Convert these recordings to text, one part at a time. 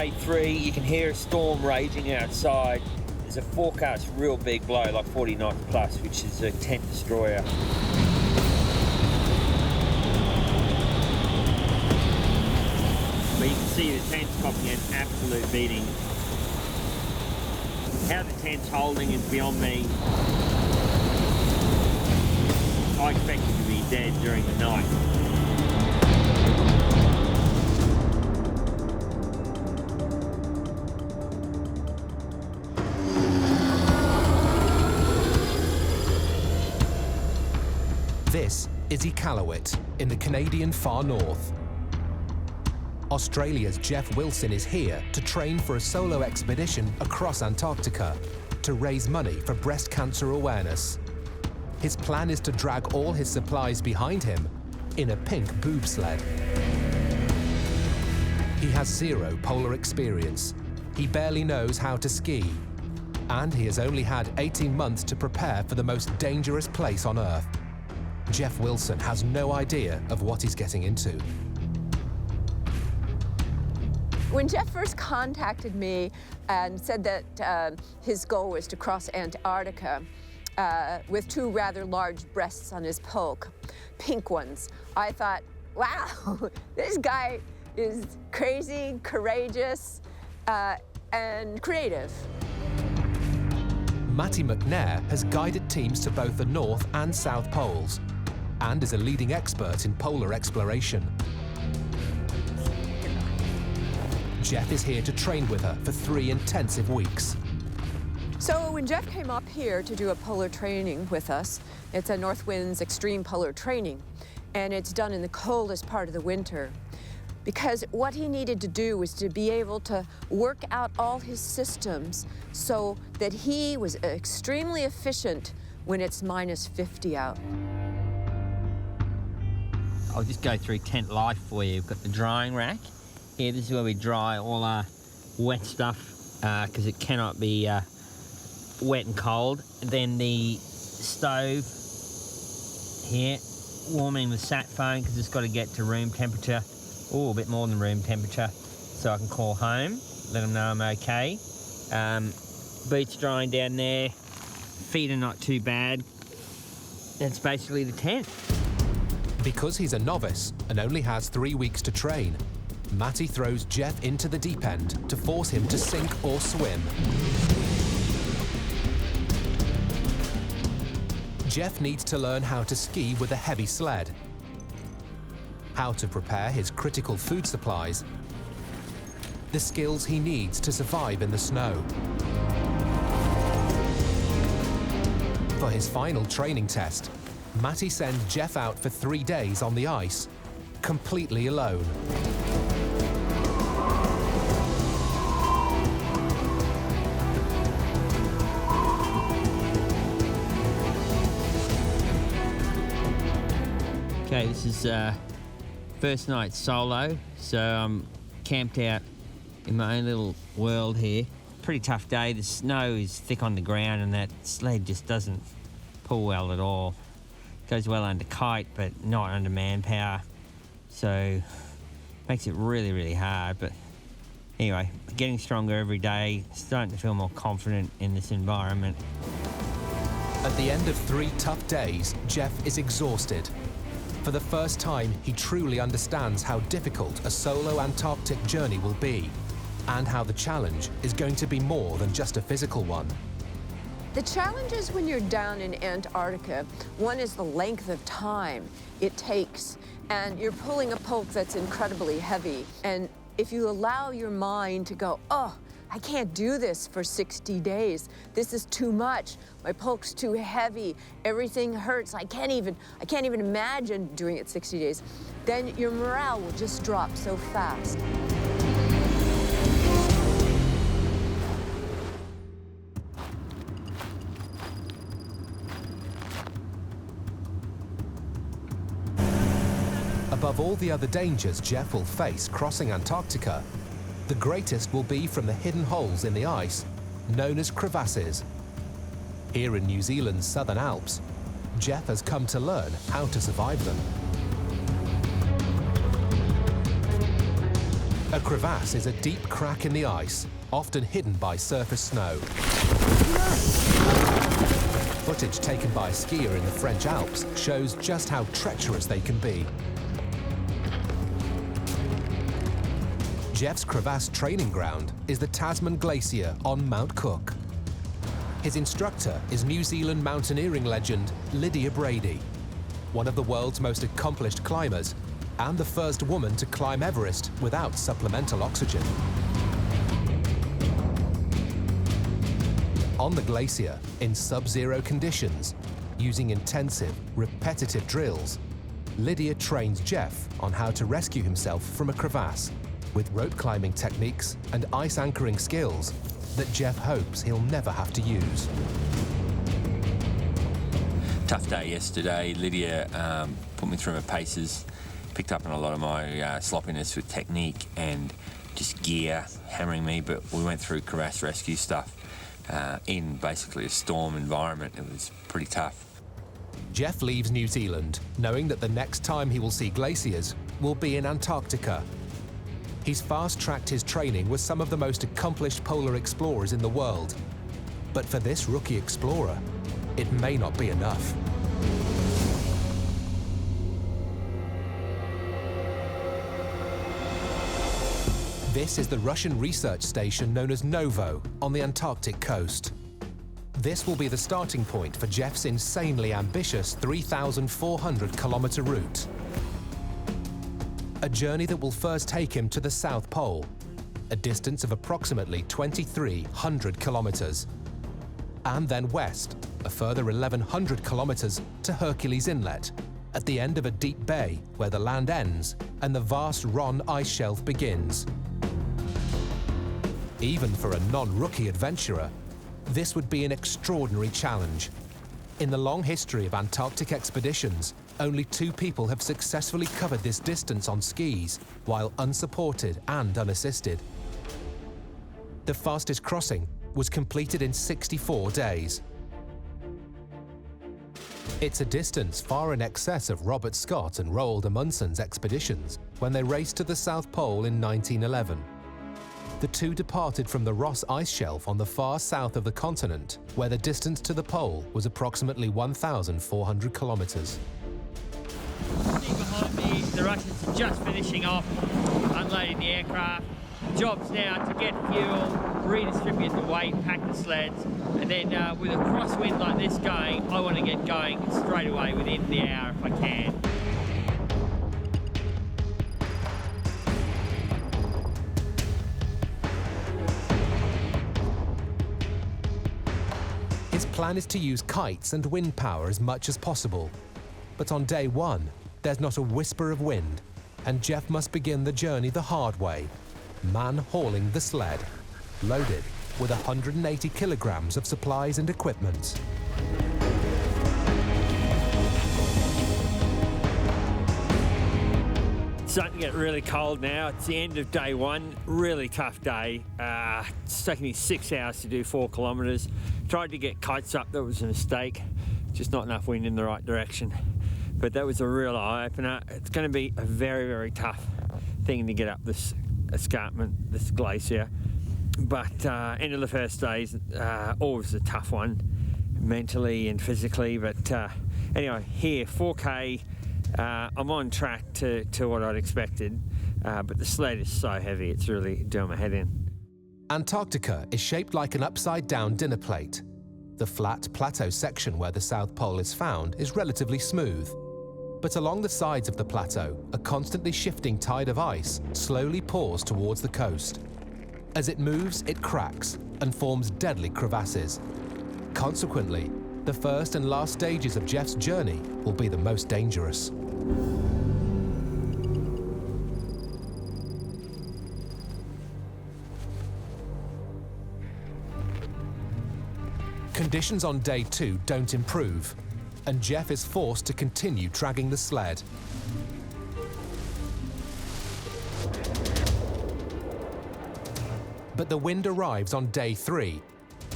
day 3, you can hear a storm raging outside. There's a forecast real big blow, like 40 knots plus, which is a tent destroyer. But you can see the tent's copying an absolute beating. How the tent's holding is beyond me. I expect it to be dead during the night. This is Iqaluit in the Canadian far north. Australia's Geoff Wilson is here to train for a solo expedition across Antarctica to raise money for breast cancer awareness. His plan is to drag all his supplies behind him in a pink bobsled. He has zero polar experience. He barely knows how to ski. And he has only had 18 months to prepare for the most dangerous place on Earth. Geoff Wilson has no idea of what he's getting into. When Geoff first contacted me and said that his goal was to cross Antarctica with 2 rather large breasts on his poke, pink ones, I thought, wow, this guy is crazy, courageous, and creative. Matty McNair has guided teams to both the North and South Poles and is a leading expert in polar exploration. Geoff is here to train with her for 3 intensive weeks. So when Geoff came up here to do a polar training with us, it's a North Winds extreme polar training, and it's done in the coldest part of the winter. Because what he needed to do was to be able to work out all his systems so that he was extremely efficient when it's minus 50 out. I'll just go through tent life for you. We've got the drying rack. Here, this is where we dry all our wet stuff because it cannot be wet and cold. Then the stove here, warming the sat phone because it's got to get to room temperature. Oh, a bit more than room temperature, so I can call home, let them know I'm okay. Boots drying down there. Feet are not too bad. That's basically the tent. Because he's a novice and only has 3 weeks to train, Matty throws Geoff into the deep end to force him to sink or swim. Geoff needs to learn how to ski with a heavy sled, how to prepare his critical food supplies, the skills he needs to survive in the snow. For his final training test, Matty sends Geoff out for 3 days on the ice, completely alone. Okay, this is first night solo, so I'm camped out in my own little world here. Pretty tough day. The snow is thick on the ground and that sled just doesn't pull well at all. Goes well under kite, but not under manpower. So makes it really, really hard. But anyway, getting stronger every day, starting to feel more confident in this environment. At the end of 3 tough days, Geoff is exhausted. For the first time, he truly understands how difficult a solo Antarctic journey will be, and how the challenge is going to be more than just a physical one. The challenges when you're down in Antarctica, one is the length of time it takes, and you're pulling a poke that's incredibly heavy. And if you allow your mind to go, oh, I can't do this for 60 days. This is too much. My poke's too heavy. Everything hurts. I can't even imagine doing it 60 days. Then your morale will just drop so fast. Above all the other dangers Geoff will face crossing Antarctica, the greatest will be from the hidden holes in the ice, known as crevasses. Here in New Zealand's Southern Alps, Geoff has come to learn how to survive them. A crevasse is a deep crack in the ice, often hidden by surface snow. Footage taken by a skier in the French Alps shows just how treacherous they can be. Geoff's crevasse training ground is the Tasman Glacier on Mount Cook. His instructor is New Zealand mountaineering legend Lydia Brady, one of the world's most accomplished climbers and the first woman to climb Everest without supplemental oxygen. On the glacier, in sub-zero conditions, using intensive, repetitive drills, Lydia trains Geoff on how to rescue himself from a crevasse with rope climbing techniques and ice anchoring skills that Geoff hopes he'll never have to use. Tough day yesterday. Lydia put me through my paces, picked up on a lot of my sloppiness with technique and just gear, hammering me, but we went through crevasse rescue stuff in basically a storm environment. It was pretty tough. Geoff leaves New Zealand, knowing that the next time he will see glaciers will be in Antarctica. He's fast-tracked his training with some of the most accomplished polar explorers in the world. But for this rookie explorer, it may not be enough. This is the Russian research station known as Novo on the Antarctic coast. This will be the starting point for Geoff's insanely ambitious 3,400-kilometre route. A journey that will first take him to the South Pole, a distance of approximately 2,300 kilometres, and then west, a further 1,100 kilometres to Hercules Inlet, at the end of a deep bay where the land ends and the vast Ron ice shelf begins. Even for a non-rookie adventurer, this would be an extraordinary challenge. In the long history of Antarctic expeditions, only 2 people have successfully covered this distance on skis, while unsupported and unassisted. The fastest crossing was completed in 64 days. It's a distance far in excess of Robert Scott and Roald Amundsen's expeditions when they raced to the South Pole in 1911. The two departed from the Ross ice shelf on the far south of the continent, where the distance to the pole was approximately 1,400 kilometres. Behind me, the Russians are just finishing off unloading the aircraft. The job's now to get fuel, redistribute the weight, pack the sleds, and then with a crosswind like this going, I want to get going straight away within the hour if I can. His plan is to use kites and wind power as much as possible. But on day 1, there's not a whisper of wind, and Geoff must begin the journey the hard way, man-hauling the sled, loaded with 180 kilograms of supplies and equipment. It's starting to get really cold now. It's the end of day 1, really tough day. It's taken me 6 hours to do 4 kilometres. Tried to get kites up, that was a mistake. Just not enough wind in the right direction. But that was a real eye-opener. It's going to be a very, very tough thing to get up this escarpment, this glacier. But end of the first days, always a tough one, mentally and physically. But anyway, here, 4K, I'm on track to what I'd expected. But the sled is so heavy, it's really doing my head in. Antarctica is shaped like an upside-down dinner plate. The flat plateau section where the South Pole is found is relatively smooth. But along the sides of the plateau, a constantly shifting tide of ice slowly pours towards the coast. As it moves, it cracks and forms deadly crevasses. Consequently, the first and last stages of Geoff's journey will be the most dangerous. Conditions on day 2 don't improve, and Geoff is forced to continue dragging the sled. But the wind arrives on day 3,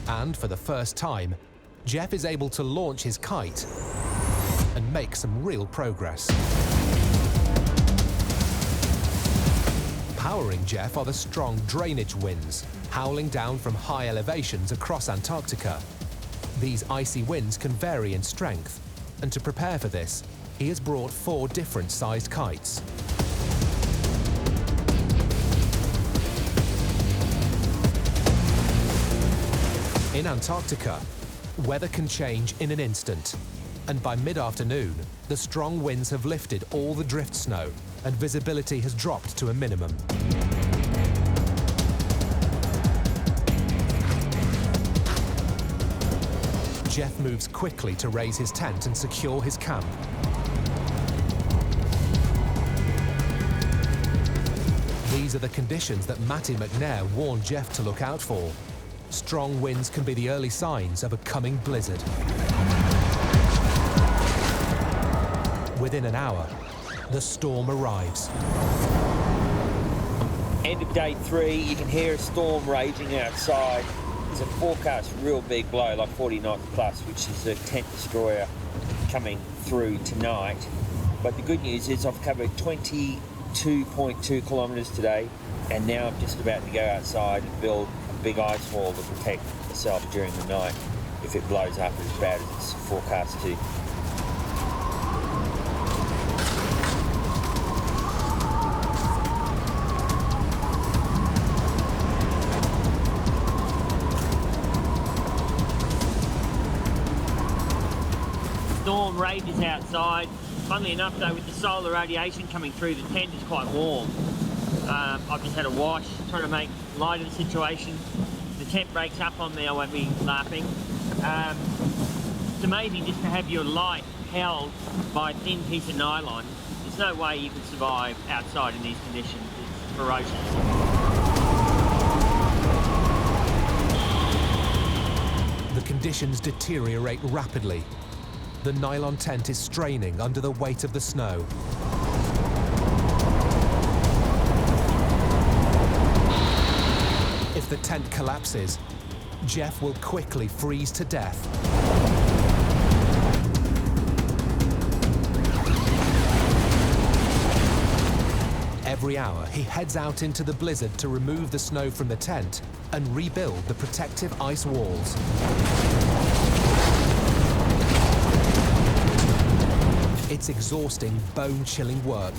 and for the first time, Geoff is able to launch his kite and make some real progress. Powering Geoff are the strong drainage winds, howling down from high elevations across Antarctica. These icy winds can vary in strength, and to prepare for this, he has brought 4 different sized kites. In Antarctica, weather can change in an instant, and by mid-afternoon, the strong winds have lifted all the drift snow and visibility has dropped to a minimum. Geoff moves quickly to raise his tent and secure his camp. These are the conditions that Matty McNair warned Geoff to look out for. Strong winds can be the early signs of a coming blizzard. Within an hour, the storm arrives. End of day 3, you can hear a storm raging outside. There's a forecast real big blow, like 40 knots plus, which is a tent destroyer coming through tonight. But the good news is I've covered 22.2 kilometres today, and now I'm just about to go outside and build a big ice wall to protect myself during the night if it blows up as bad as it's forecast to. Storm rages outside. Funnily enough though, with the solar radiation coming through, the tent is quite warm. I've just had a wash, trying to make light of the situation. The tent breaks up on me, I won't be laughing. It's amazing just to have your light held by a thin piece of nylon. There's no way you can survive outside in these conditions. It's ferocious. The conditions deteriorate rapidly. The nylon tent is straining under the weight of the snow. If the tent collapses, Geoff will quickly freeze to death. Every hour, he heads out into the blizzard to remove the snow from the tent and rebuild the protective ice walls. It's exhausting, bone-chilling work.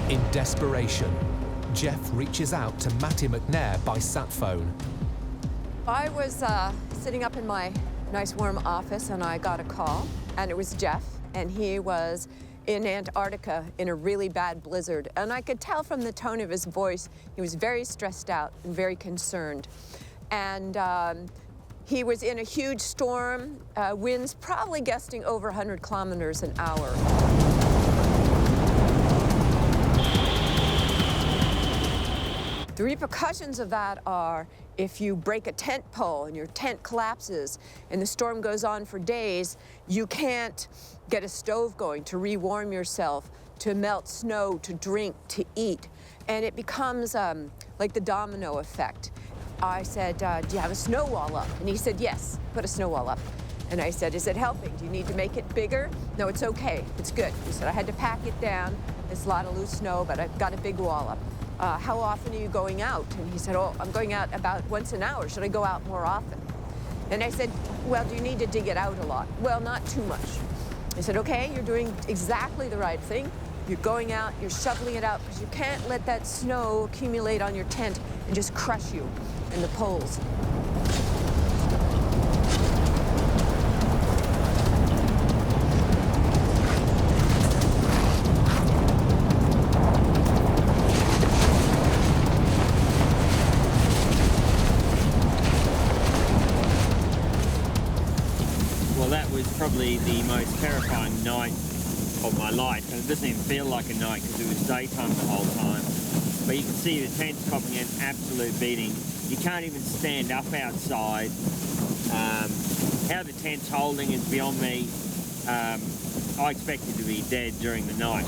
In desperation, Geoff reaches out to Matty McNair by sat phone. I was sitting up in my nice warm office and I got a call, and it was Geoff, and he was in Antarctica in a really bad blizzard. And I could tell from the tone of his voice, he was very stressed out and very concerned. And he was in a huge storm, winds probably gusting over 100 kilometers an hour. The repercussions of that are if you break a tent pole and your tent collapses and the storm goes on for days, you can't get a stove going to rewarm yourself, to melt snow, to drink, to eat. And it becomes like the domino effect. I said, do you have a snow wall up? And he said, yes, put a snow wall up. And I said, is it helping? Do you need to make it bigger? No, it's okay, it's good. He said, I had to pack it down. There's a lot of loose snow, but I've got a big wall up. How often are you going out? And he said, oh, I'm going out about once an hour. Should I go out more often? And I said, well, do you need to dig it out a lot? Well, not too much. He said, okay, you're doing exactly the right thing. You're going out, you're shoveling it out, because you can't let that snow accumulate on your tent and just crush you in the poles. Probably the most terrifying night of my life, and it doesn't even feel like a night because it was daytime the whole time. But you can see the tent's copping an absolute beating. You can't even stand up outside. How the tent's holding is beyond me. I expected to be dead during the night.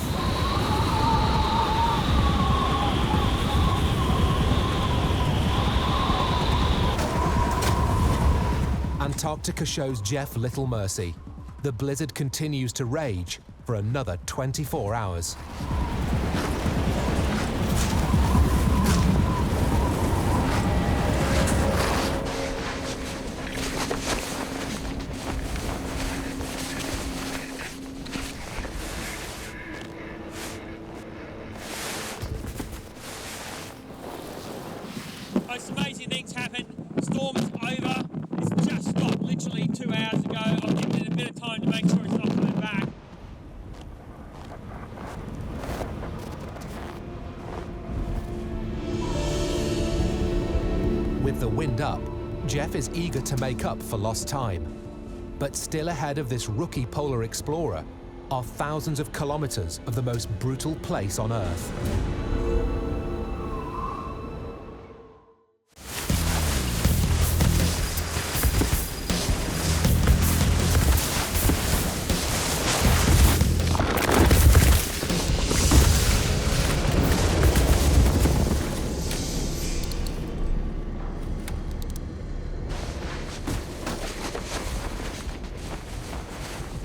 Antarctica shows Geoff little mercy. the blizzard continues to rage for another 24 hours. Most amazing things happen. Storm is over. It's just stopped literally 2 hours ago. I've given it a bit of time to make sure it's not coming back. With the wind up, Geoff is eager to make up for lost time. But still ahead of this rookie polar explorer are thousands of kilometres of the most brutal place on Earth.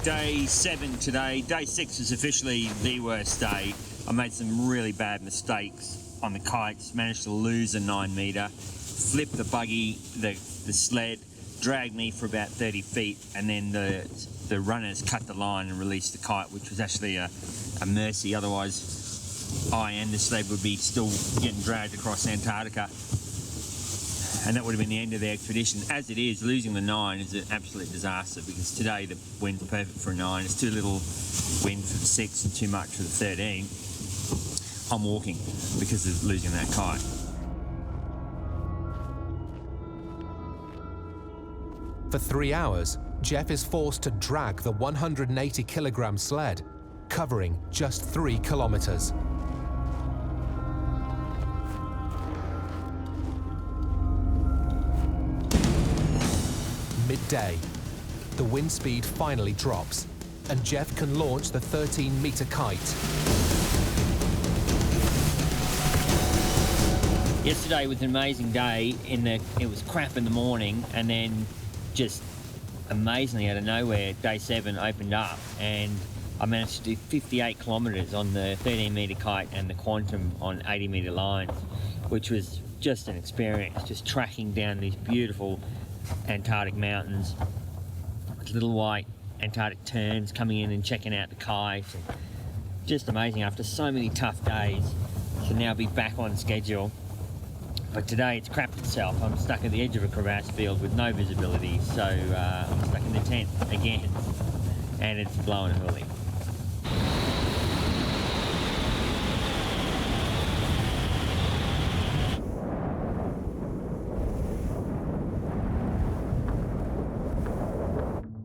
Day 7 today. Day 6 is officially the worst day. I made some really bad mistakes on the kites, managed to lose a 9 metre, flipped the buggy, the sled, dragged me for about 30 feet, and then the runners cut the line and released the kite, which was actually a mercy. Otherwise, I and the sled would be still getting dragged across Antarctica. And that would have been the end of the expedition. As it is, losing the 9 is an absolute disaster, because today the wind's perfect for a 9. It's too little wind for the 6 and too much for the 13. I'm walking because of losing that kite. For 3 hours, Geoff is forced to drag the 180-kilogram sled, covering just 3 kilometres. Midday, the wind speed finally drops, and Geoff can launch the 13-metre kite. Yesterday was an amazing day. It was crap in the morning, and then just amazingly out of nowhere, day 7 opened up, and I managed to do 58 kilometres on the 13-metre kite and the quantum on 80-metre lines, which was just an experience, just tracking down these beautiful Antarctic mountains with little white Antarctic terns coming in and checking out the kite. Just amazing after so many tough days to now be back on schedule. But today it's crapped itself. I'm stuck at the edge of a crevasse field with no visibility, so I'm stuck in the tent again, and it's blowing a hoolie.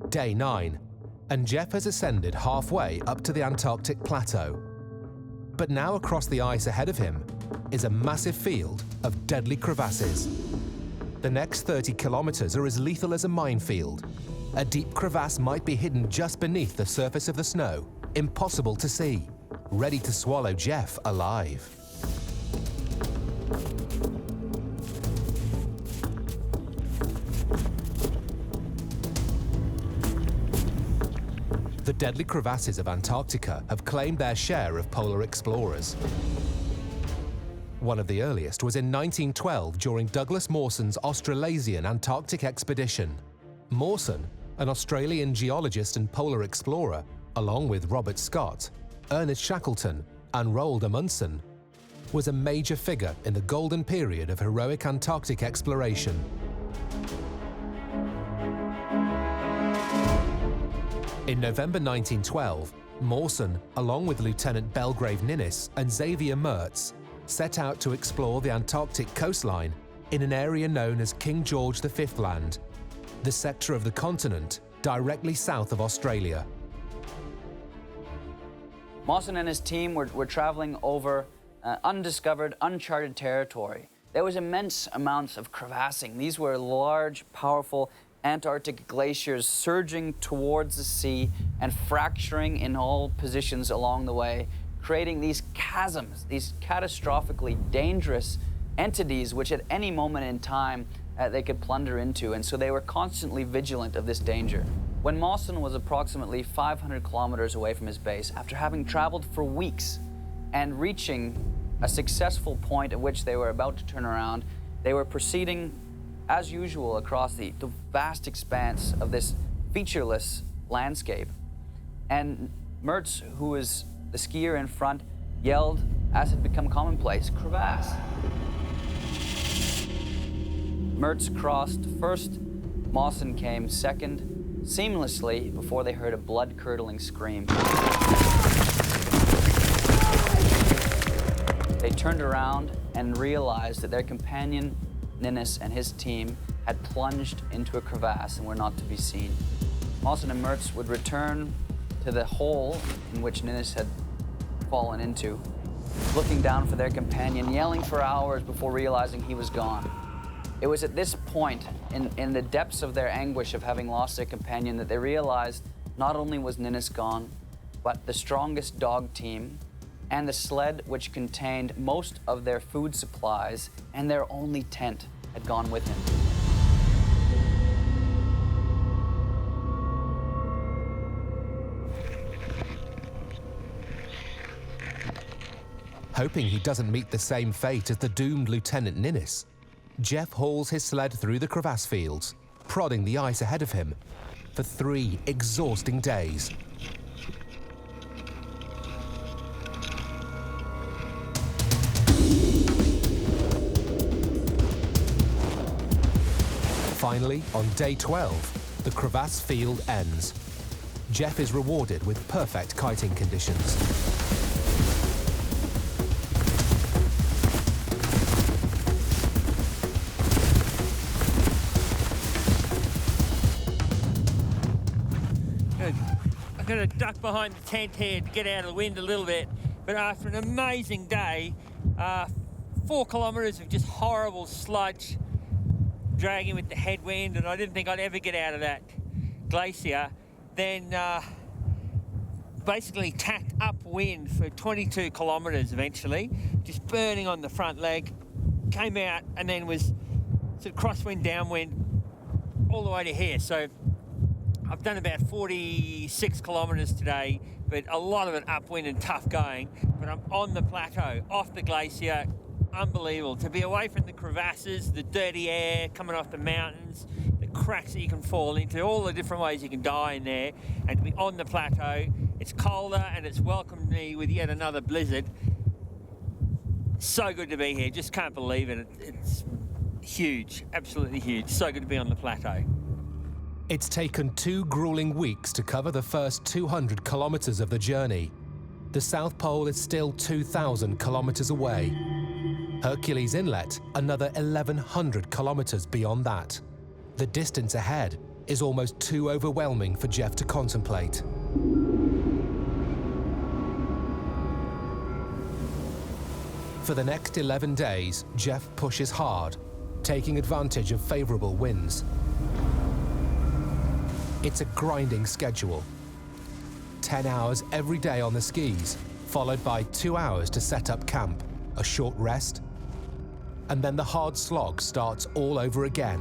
Day 9, and Geoff has ascended halfway up to the Antarctic plateau. But now across the ice ahead of him is a massive field of deadly crevasses. The next 30 kilometres are as lethal as a minefield. A deep crevasse might be hidden just beneath the surface of the snow, impossible to see, ready to swallow Geoff alive. The deadly crevasses of Antarctica have claimed their share of polar explorers. One of the earliest was in 1912 during Douglas Mawson's Australasian Antarctic expedition. Mawson, an Australian geologist and polar explorer, along with Robert Scott, Ernest Shackleton, and Roald Amundsen, was a major figure in the golden period of heroic Antarctic exploration. In November 1912, Mawson, along with Lieutenant Belgrave Ninnis and Xavier Mertz, set out to explore the Antarctic coastline in an area known as King George V Land, the sector of the continent directly south of Australia. Mawson and his team were traveling over undiscovered, uncharted territory. There was immense amounts of crevassing. These were large, powerful Antarctic glaciers surging towards the sea and fracturing in all positions along the way, creating these chasms, these catastrophically dangerous entities which at any moment in time they could plunder into. And so they were constantly vigilant of this danger. When Mawson was approximately 500 kilometers away from his base, after having traveled for weeks and reaching a successful point at which they were about to turn around, they were proceeding as usual across the vast expanse of this featureless landscape. And Mertz, who was the skier in front, yelled, as had become commonplace, "Crevasse!" Mertz crossed first, Mawson came second, seamlessly before they heard a blood-curdling scream. They turned around and realized that their companion, Ninnis, and his team had plunged into a crevasse and were not to be seen. Mawson and Mertz would return to the hole in which Ninnis had fallen into, looking down for their companion, yelling for hours before realizing he was gone. It was at this point, in the depths of their anguish of having lost their companion, that they realized not only was Ninnis gone, but the strongest dog team and the sled which contained most of their food supplies and their only tent had gone with him. Hoping he doesn't meet the same fate as the doomed Lieutenant Ninnis, Geoff hauls his sled through the crevasse fields, prodding the ice ahead of him for 3 exhausting days. Finally, on day 12, the crevasse field ends. Geoff is rewarded with perfect kiting conditions. I'm going to duck behind the tent here to get out of the wind a little bit. But after an amazing day, 4 kilometres of just horrible sludge, dragging with the headwind, and I didn't think I'd ever get out of that glacier. Then basically tacked upwind for 22 kilometres eventually, just burning on the front leg. Came out and then was sort of crosswind, downwind, all the way to here. So I've done about 46 kilometres today, but a lot of it upwind and tough going. But I'm on the plateau, off the glacier. Unbelievable. To be away from the crevasses, the dirty air coming off the mountains, the cracks that you can fall into, all the different ways you can die in there, and to be on the plateau. It's colder and it's welcomed me with yet another blizzard. So good to be here. Just can't believe it. It's huge, absolutely huge. So good to be on the plateau. It's taken 2 grueling weeks to cover the first 200 kilometres of the journey. The South Pole is still 2,000 kilometres away. Hercules Inlet, another 1,100 kilometres beyond that. The distance ahead is almost too overwhelming for Geoff to contemplate. For the next 11 days, Geoff pushes hard, taking advantage of favourable winds. It's a grinding schedule. 10 hours every day on the skis, followed by 2 hours to set up camp, a short rest, and then the hard slog starts all over again.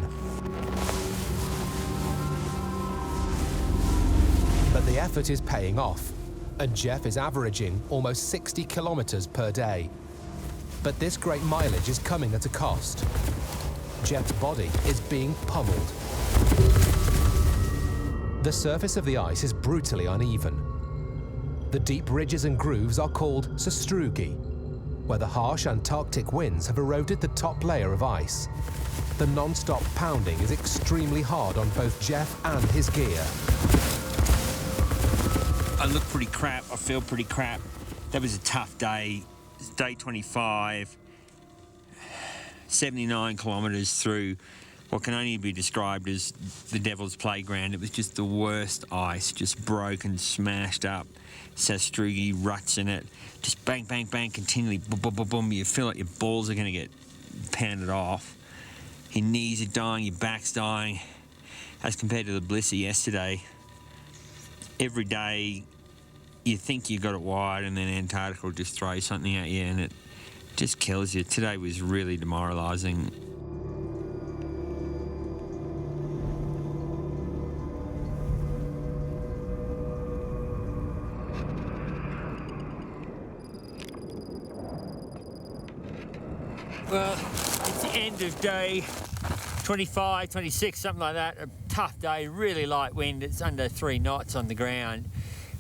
But the effort is paying off, and Geoff is averaging almost 60 kilometres per day. But this great mileage is coming at a cost. Geoff's body is being pummeled. The surface of the ice is brutally uneven. The deep ridges and grooves are called sastrugi, where the harsh Antarctic winds have eroded the top layer of ice. The non-stop pounding is extremely hard on both Geoff and his gear. I look pretty crap, I feel pretty crap. That was a tough day. It's day 25, 79 kilometres through what can only be described as the devil's playground. It was just the worst ice, just broken, smashed up, sastrugi, ruts in it, just bang, bang, bang, continually, boom, boom, boom, boom. You feel like your balls are going to get pounded off. Your knees are dying, your back's dying. As compared to the bliss of yesterday, every day you think you got it wide and then Antarctica will just throw something at you and it just kills you. Today was really demoralising. Well, it's the end of day 25, 26, something like that. A tough day, really light wind. It's under 3 knots on the ground.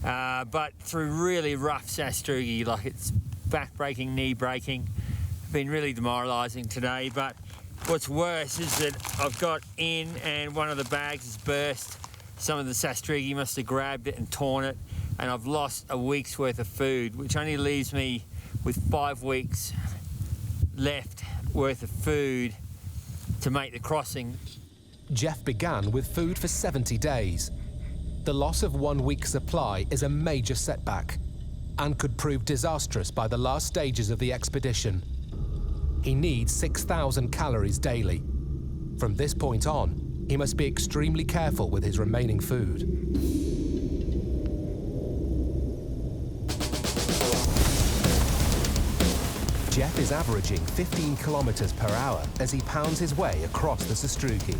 But through really rough sastrugi, like it's back-breaking, knee-breaking. Been really demoralising today, but what's worse is that I've got in and one of the bags has burst. Some of the sastrugi must have grabbed it and torn it, and I've lost a week's worth of food, which only leaves me with 5 weeks left worth of food to make the crossing. Geoff began with food for 70 days. The loss of 1 week's supply is a major setback and could prove disastrous by the last stages of the expedition. He needs 6,000 calories daily. From this point on, he must be extremely careful with his remaining food. Geoff is averaging 15 kilometres per hour as he pounds his way across the sastrugi.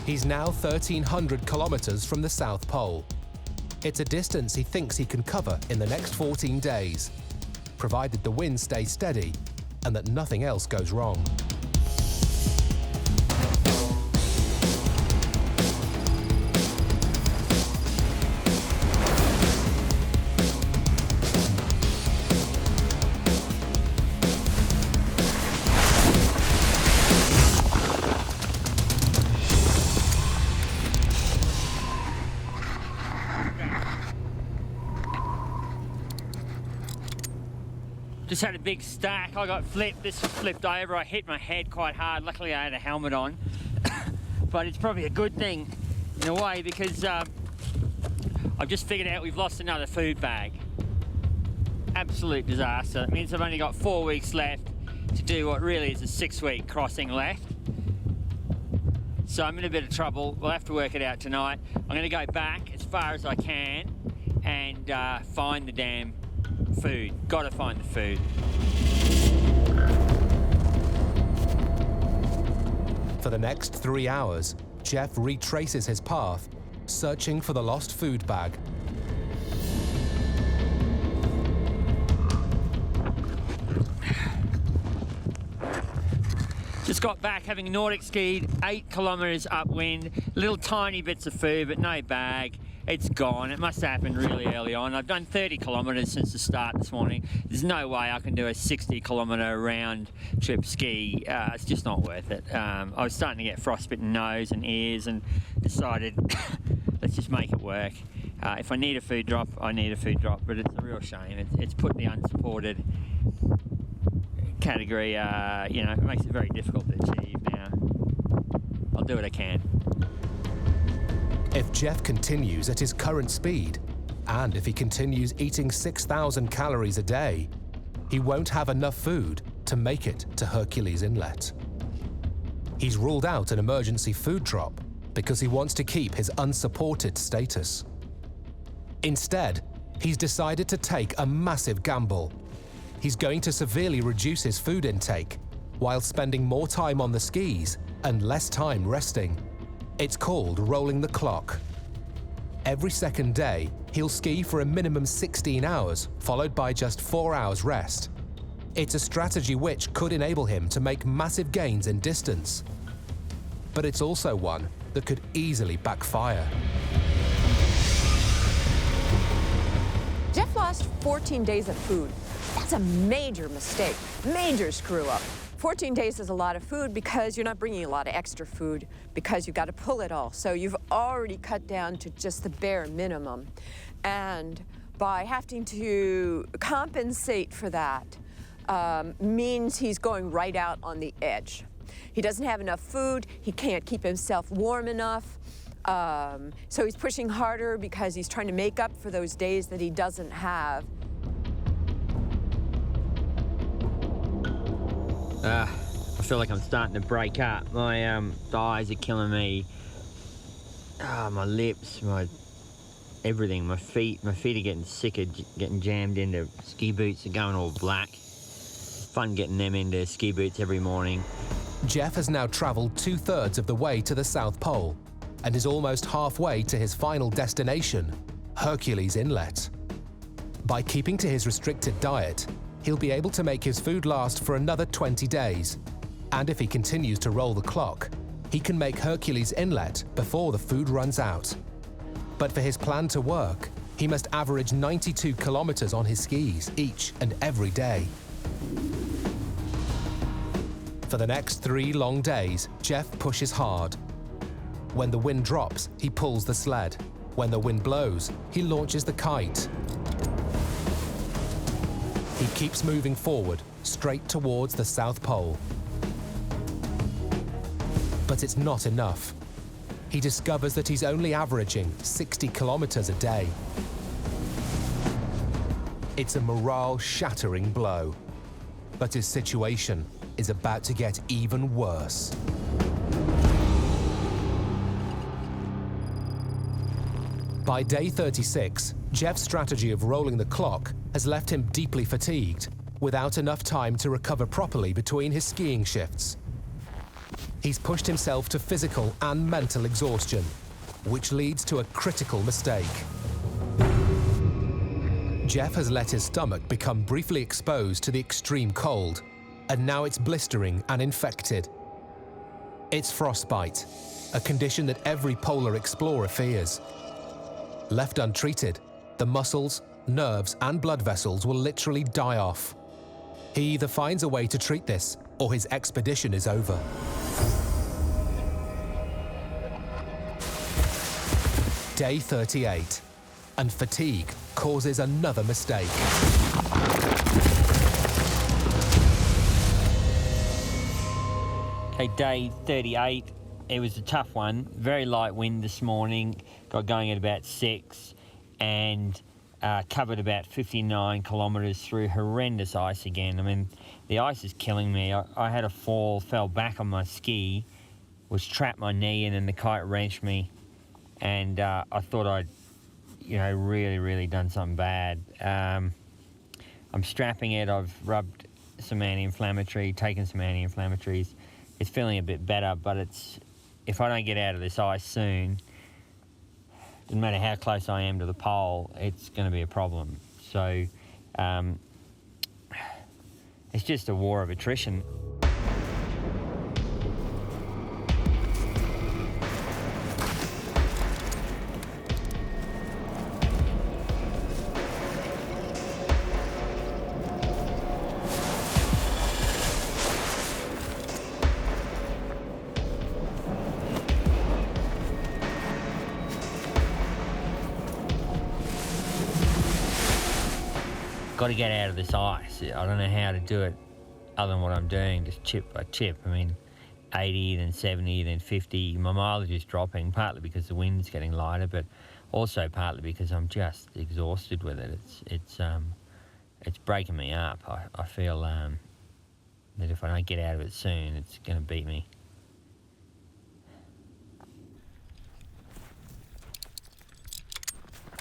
He's now 1,300 kilometres from the South Pole. It's a distance he thinks he can cover in the next 14 days, provided the wind stays steady and that nothing else goes wrong. Just had a big stack. I got flipped. This was flipped over. I hit my head quite hard. Luckily, I had a helmet on. But it's probably a good thing in a way because I've just figured out we've lost another food bag. Absolute disaster. It means I've only got 4 weeks left to do what really is a 6-week crossing left. So I'm in a bit of trouble. We'll have to work it out tonight. I'm going to go back as far as I can and find the damn food. Gotta find the food. For the next 3 hours, Geoff retraces his path, searching for the lost food bag. Just got back having Nordic skied 8 kilometres upwind, little tiny bits of food but no bag. It's gone. It must have happened really early on. I've done 30 kilometres since the start this morning. There's no way I can do a 60-kilometre round trip ski. It's just not worth it. I was starting to get frostbitten nose and ears and decided let's just make it work. If I need a food drop, I need a food drop, but it's a real shame. It's put the unsupported category, you know, it makes it very difficult to achieve now. I'll do what I can. If Geoff continues at his current speed, and if he continues eating 6,000 calories a day, he won't have enough food to make it to Hercules Inlet. He's ruled out an emergency food drop because he wants to keep his unsupported status. Instead, he's decided to take a massive gamble. He's going to severely reduce his food intake while spending more time on the skis and less time resting. It's called rolling the clock. Every second day, he'll ski for a minimum 16 hours, followed by just 4 hours rest. It's a strategy which could enable him to make massive gains in distance. But it's also one that could easily backfire. Geoff lost 14 days of food. That's a major mistake, major screw up. 14 days is a lot of food because you're not bringing a lot of extra food because you've got to pull it all. So you've already cut down to just the bare minimum. And by having to compensate for that means he's going right out on the edge. He doesn't have enough food. He can't keep himself warm enough. So he's pushing harder because he's trying to make up for those days that he doesn't have. I feel like I'm starting to break up. My thighs are killing me. My lips, my everything. My feet are getting sicker, getting jammed into ski boots. They're going all black. Fun getting them into ski boots every morning. Geoff has now travelled 2/3 of the way to the South Pole and is almost halfway to his final destination, Hercules Inlet. By keeping to his restricted diet, he'll be able to make his food last for another 20 days. And if he continues to roll the clock, he can make Hercules Inlet before the food runs out. But for his plan to work, he must average 92 kilometers on his skis each and every day. For the next 3 long days, Geoff pushes hard. When the wind drops, he pulls the sled. When the wind blows, he launches the kite. He keeps moving forward, straight towards the South Pole. But it's not enough. He discovers that he's only averaging 60 kilometers a day. It's a morale-shattering blow. But his situation is about to get even worse. By day 36, Geoff's strategy of rolling the clock has left him deeply fatigued, without enough time to recover properly between his skiing shifts. He's pushed himself to physical and mental exhaustion, which leads to a critical mistake. Geoff has let his stomach become briefly exposed to the extreme cold, and now it's blistering and infected. It's frostbite, a condition that every polar explorer fears. Left untreated, the muscles, nerves, and blood vessels will literally die off. He either finds a way to treat this, or his expedition is over. Day 38, and fatigue causes another mistake. Okay, day 38, it was a tough one. Very light wind this morning, got going at about 6, and covered about 59 kilometres through horrendous ice again. I mean, the ice is killing me. I had a fall, fell back on my ski, was trapped my knee in, and the kite wrenched me. And I thought I'd, really done something bad. I'm strapping it. I've rubbed some anti-inflammatory, taken some anti-inflammatories. It's feeling a bit better, but if I don't get out of this ice soon, no matter how close I am to the pole, it's going to be a problem. So it's just a war of attrition. Got to get out of this ice. I don't know how to do it other than what I'm doing, just chip by chip. I mean, 80, then 70, then 50. My mileage is dropping, partly because the wind's getting lighter, but also partly because I'm just exhausted with it. It's breaking me up. I feel that if I don't get out of it soon, it's going to beat me.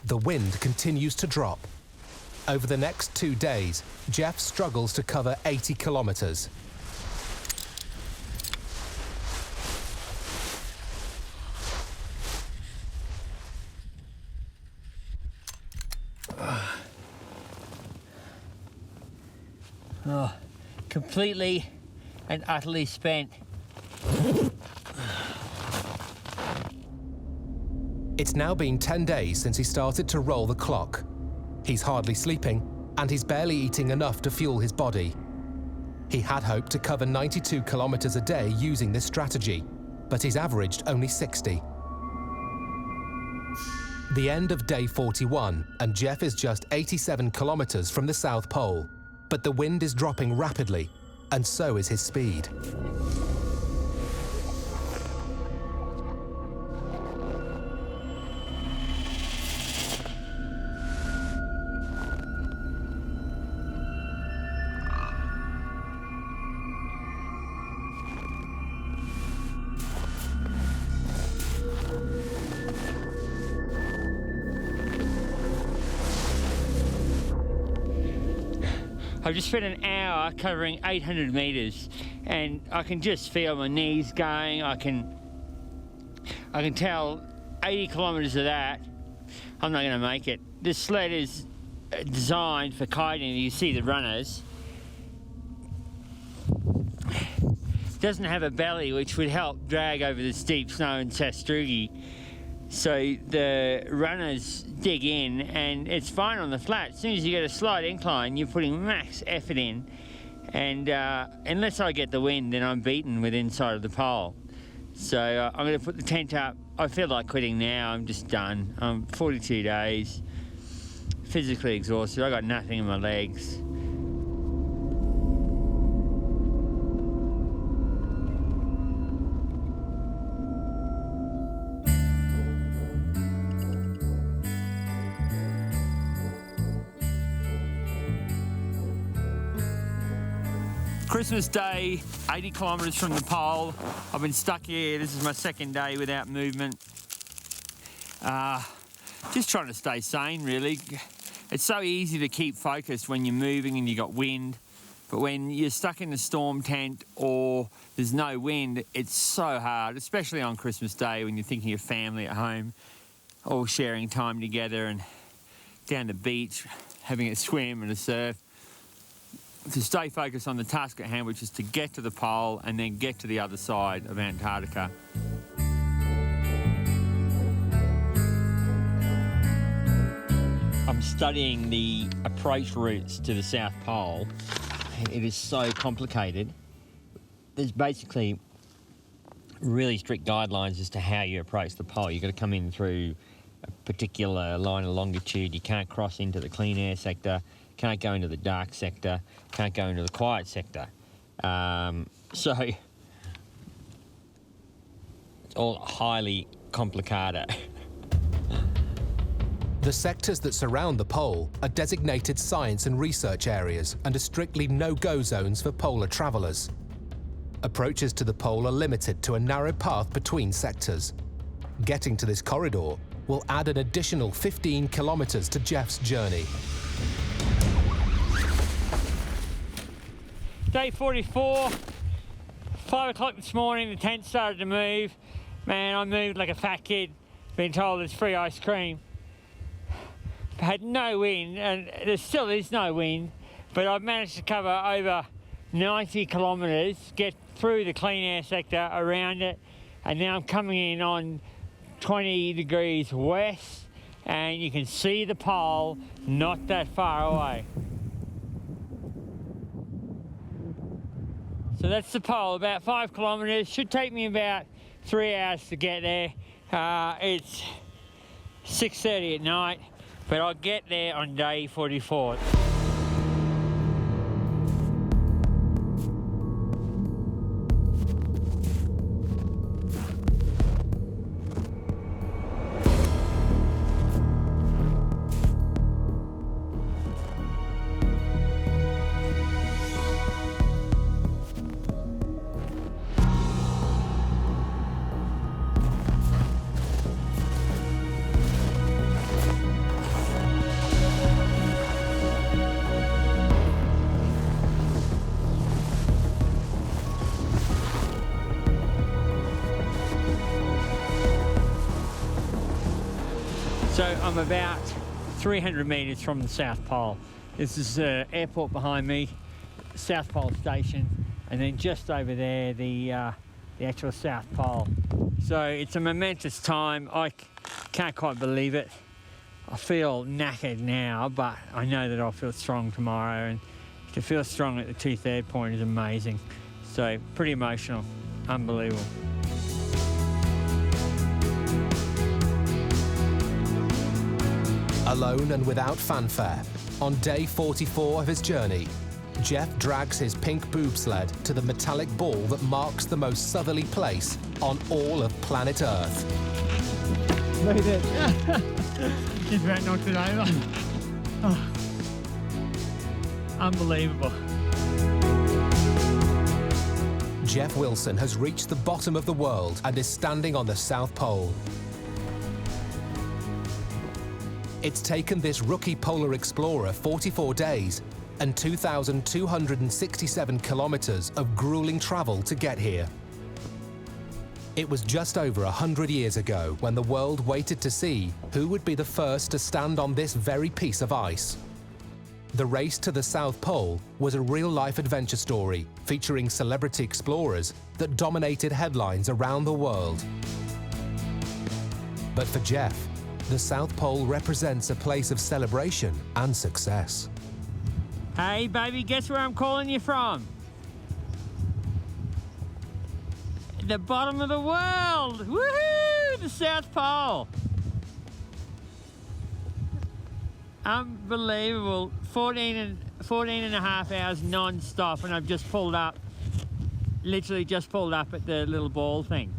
The wind continues to drop. Over the next 2 days, Geoff struggles to cover 80 kilometers. Oh, completely and utterly spent. It's now been 10 days since he started to roll the clock. He's hardly sleeping, and he's barely eating enough to fuel his body. He had hoped to cover 92 kilometers a day using this strategy, but he's averaged only 60. The end of day 41, and Geoff is just 87 kilometers from the South Pole, but the wind is dropping rapidly, and so is his speed. I've just spent an hour covering 800 metres, and I can just feel my knees going. I can tell 80 kilometres of that, I'm not going to make it. This sled is designed for kiting. You see the runners. doesn't have a belly, which would help drag over the steep snow in Sastrugi. So the runners dig in, and it's fine on the flat. As soon as you get a slight incline, you're putting max effort in. And unless I get the wind, then I'm beaten with inside of the pole. So I'm going to put the tent up. I feel like quitting now. I'm just done. I'm 42 days, physically exhausted. I got nothing in my legs. Christmas Day, 80 kilometres from the pole. I've been stuck here. This is my second day without movement. Just trying to stay sane, really. It's so easy to keep focused when you're moving and you got wind, but when you're stuck in the storm tent or there's no wind, it's so hard, especially on Christmas Day when you're thinking of family at home, all sharing time together and down the beach, having a swim and a surf. To stay focused on the task at hand, which is to get to the pole and then get to the other side of Antarctica. I'm studying the approach routes to the South Pole. It is so complicated. There's basically really strict guidelines as to how you approach the pole. You've got to come in through a particular line of longitude. You can't cross into the clean air sector. Can't go into the dark sector, can't go into the quiet sector. So it's all highly complicated. The sectors that surround the pole are designated science and research areas and are strictly no-go zones for polar travellers. Approaches to the pole are limited to a narrow path between sectors. Getting to this corridor will add an additional 15 kilometres to Geoff's journey. Day 44, 5 o'clock this morning, the tent started to move. Man, I moved like a fat kid, being told there's free ice cream. Had no wind, and there still is no wind, but I've managed to cover over 90 kilometres, get through the clean air sector around it, and now I'm coming in on 20 degrees west, and you can see the pole not that far away. So that's the pole, about 5 kilometres. Should take me about 3 hours to get there. It's 6:30 at night, but I'll get there on day 44. So I'm about 300 metres from the South Pole. This is the airport behind me, South Pole Station, and then just over there, the actual South Pole. So it's a momentous time. I can't quite believe it. I feel knackered now, but I know that I'll feel strong tomorrow, and to feel strong at the 2/3 point is amazing. So pretty emotional, unbelievable. Alone and without fanfare, on day 44 of his journey, Geoff drags his pink bobsled to the metallic ball that marks the most southerly place on all of planet Earth. Made it. Just about knocked it over. Oh. Unbelievable. Geoff Wilson has reached the bottom of the world and is standing on the South Pole. It's taken this rookie polar explorer 44 days and 2,267 kilometres of grueling travel to get here. It was just over 100 years ago when the world waited to see who would be the first to stand on this very piece of ice. The race to the South Pole was a real-life adventure story featuring celebrity explorers that dominated headlines around the world. But for Geoff, the South Pole represents a place of celebration and success. Hey, baby, guess where I'm calling you from? The bottom of the world! Woohoo! The South Pole! Unbelievable. 14 and a half hours non-stop, and I've just pulled up, literally just pulled up at the little ball thing.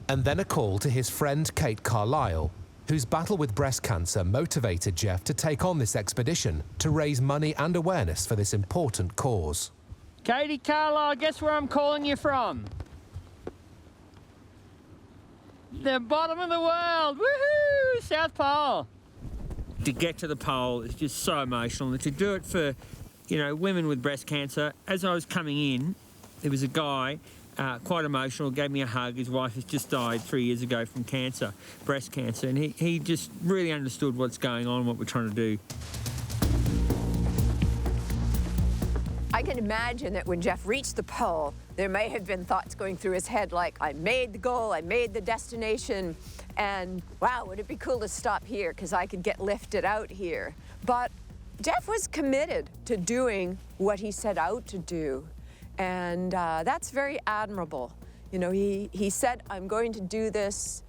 And then a call to his friend Kate Carlisle, whose battle with breast cancer motivated Geoff to take on this expedition to raise money and awareness for this important cause. Katie Carlisle, guess where I'm calling you from? The bottom of the world! Woohoo! South Pole! To get to the pole is just so emotional, and to do it for, you know, women with breast cancer. As I was coming in, there was a guy, quite emotional, gave me a hug. His wife has just died 3 years ago from cancer, breast cancer, and he just really understood what's going on, what we're trying to do. I can imagine that when Geoff reached the pole, there may have been thoughts going through his head like, I made the goal, I made the destination, and wow, would it be cool to stop here because I could get lifted out here. But Geoff was committed to doing what he set out to do, and that's very admirable. You know, he said, I'm going to do this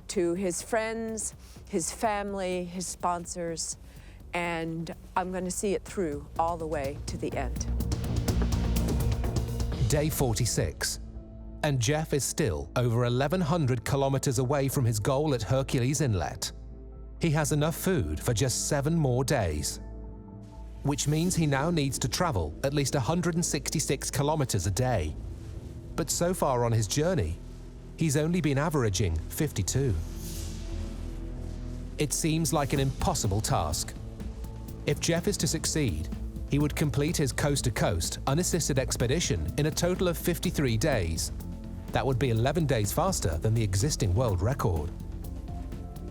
to his friends, his family, his sponsors, and I'm going to see it through all the way to the end. Day 46, and Geoff is still over 1,100 kilometers away from his goal at Hercules Inlet. He has enough food for just 7 more days, which means he now needs to travel at least 166 kilometers a day. But so far on his journey, he's only been averaging 52. It seems like an impossible task. If Geoff is to succeed, he would complete his coast-to-coast, unassisted expedition in a total of 53 days. That would be 11 days faster than the existing world record.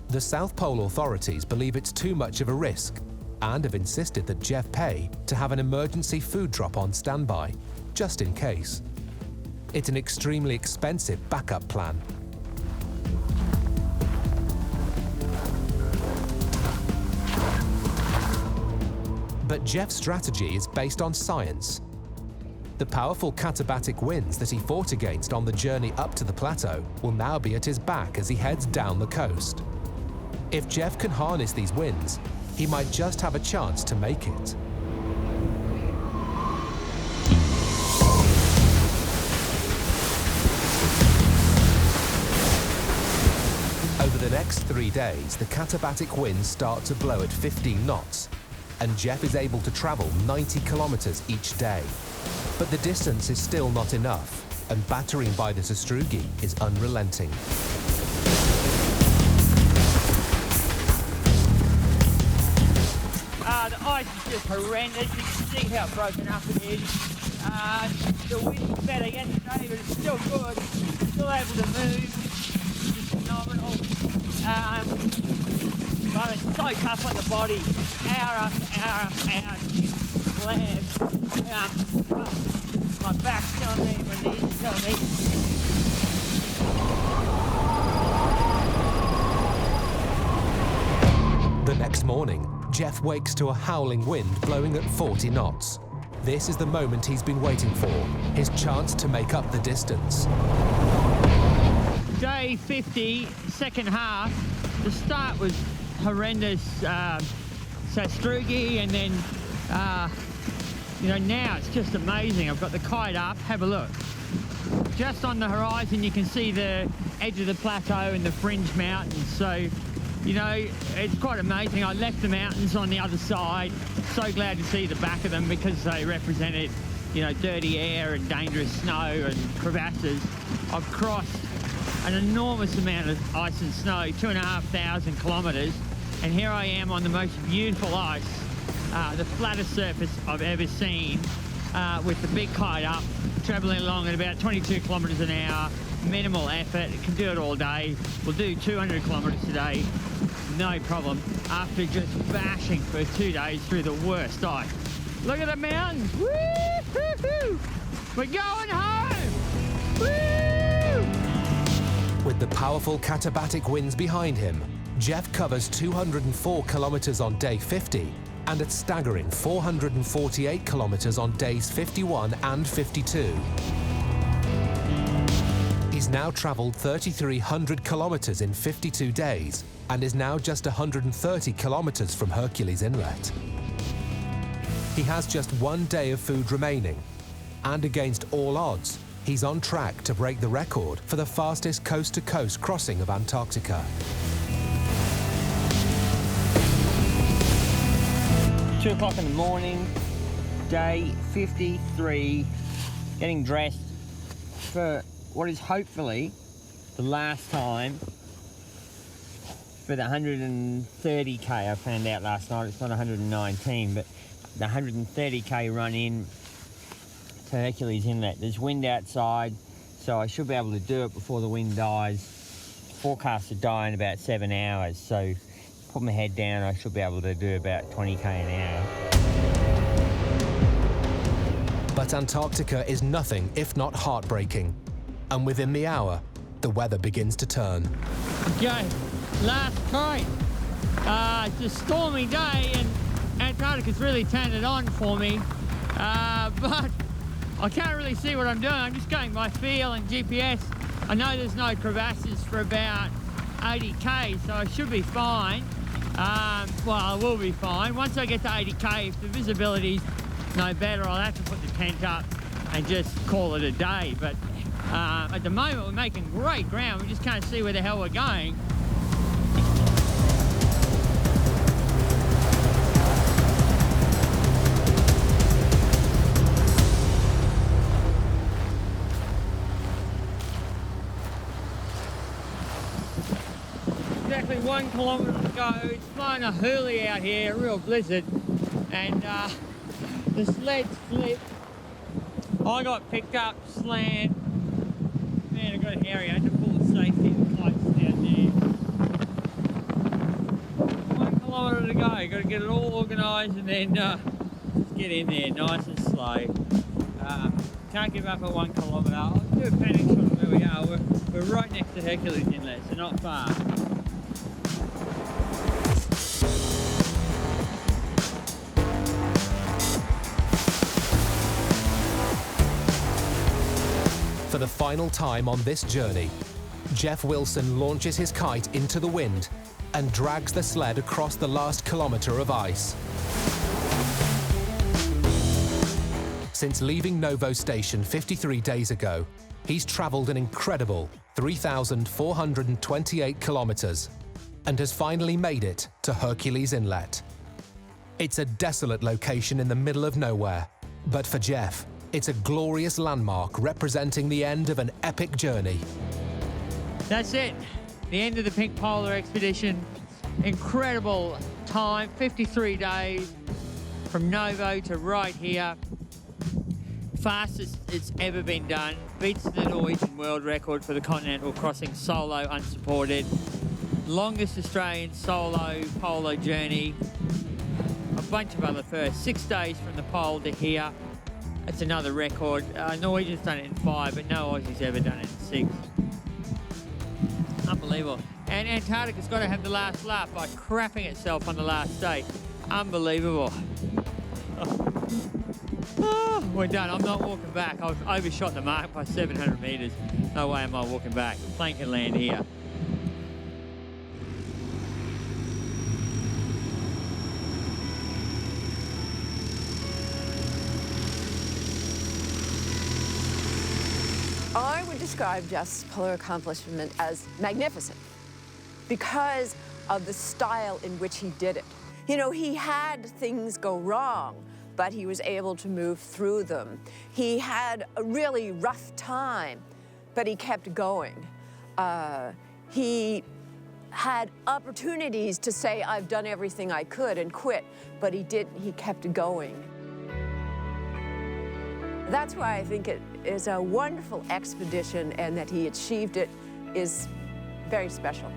The South Pole authorities believe it's too much of a risk and have insisted that Geoff pay to have an emergency food drop on standby, just in case. It's an extremely expensive backup plan. But Geoff's strategy is based on science. The powerful katabatic winds that he fought against on the journey up to the plateau will now be at his back as he heads down the coast. If Geoff can harness these winds, he might just have a chance to make it. Over the next 3 days, the katabatic winds start to blow at 15 knots, and Geoff is able to travel 90 kilometers each day. But the distance is still not enough, and battering by the sastrugi is unrelenting. The ice is just horrendous. You can see how broken up it is. The wind's better yesterday, but it's still good. Still able to move. It's phenomenal. But it's so tough on the body. Hour after hour after hour. My back's telling me, my knees are telling me. The next morning, Geoff wakes to a howling wind blowing at 40 knots. This is the moment he's been waiting for, his chance to make up the distance. Day 50, second half. The start was horrendous, sastrugi, and then, now it's just amazing. I've got the kite up, have a look. Just on the horizon, you can see the edge of the plateau and the fringe mountains. So, it's quite amazing. I left the mountains on the other side. So glad to see the back of them because they represented, dirty air and dangerous snow and crevasses. I've crossed an enormous amount of ice and snow, 2,500 kilometres, and here I am on the most beautiful ice, the flattest surface I've ever seen, with the big kite up, travelling along at about 22 kilometres an hour, minimal effort, can do it all day. We'll do 200 kilometres today. no problem after just bashing for 2 days through the worst ice. Look at the mountains. Woo-hoo-hoo! We're going home! Woo! With the powerful katabatic winds behind him, Geoff covers 204 kilometres on day 50 and a staggering 448 kilometres on days 51 and 52. He's now travelled 3,300 kilometres in 52 days and is now just 130 kilometres from Hercules Inlet. He has just 1 day of food remaining, and against all odds, he's on track to break the record for the fastest coast-to-coast crossing of Antarctica. 2 o'clock in the morning, day 53, getting dressed for what is hopefully the last time for the 130k I found out last night. It's not 119, but the 130k run in to Hercules Inlet. There's wind outside, so I should be able to do it before the wind dies. Forecast to die in about 7 hours, so put my head down, I should be able to do about 20k an hour. But Antarctica is nothing if not heartbreaking. And within the hour, the weather begins to turn. Okay, last point. It's a stormy day and Antarctica's really turned it on for me. But I can't really see what I'm doing. I'm just going by feel and GPS. I know there's no crevasses for about 80k, so I should be fine. Well, I will be fine. Once I get to 80k, if the visibility's no better, I'll have to put the tent up and just call it a day. But at the moment, we're making great ground. We just can't see where the hell we're going. Exactly 1 kilometre to go. It's blowing a hurley out here, a real blizzard, and the sled's flipped. I got picked up slant. Man, I got a hairy. I had to pull the safety close down there. 1 kilometre to go. Got to get it all organised and then just get in there nice and slow. Can't give up at 1 kilometre. I'll do a panic shot of where we are. We're right next to Hercules Inlet, so not far. For the final time on this journey, Geoff Wilson launches his kite into the wind and drags the sled across the last kilometre of ice. Since leaving Novo Station 53 days ago, he's travelled an incredible 3,428 kilometres and has finally made it to Hercules Inlet. It's a desolate location in the middle of nowhere, but for Geoff, it's a glorious landmark representing the end of an epic journey. That's it. The end of the Pink Polar Expedition. Incredible time, 53 days from Novo to right here. Fastest it's ever been done. Beats the Norwegian world record for the continental crossing solo unsupported. Longest Australian solo polar journey. A bunch of other firsts. 6 days from the pole to here. That's another record. Norwegians done it in 5, but no Aussies ever done it in 6. Unbelievable. And Antarctica's got to have the last laugh by crapping itself on the last day. Unbelievable. Oh, we're done. I'm not walking back. I've overshot the mark by 700 metres. No way am I walking back. The plane can land here. I would describe Geoff's polar accomplishment as magnificent because of the style in which he did it. You know, he had things go wrong, but he was able to move through them. He had a really rough time, but he kept going. He had opportunities to say, I've done everything I could and quit, but he didn't. He kept going. That's why I think it is a wonderful expedition, and that he achieved it is very special.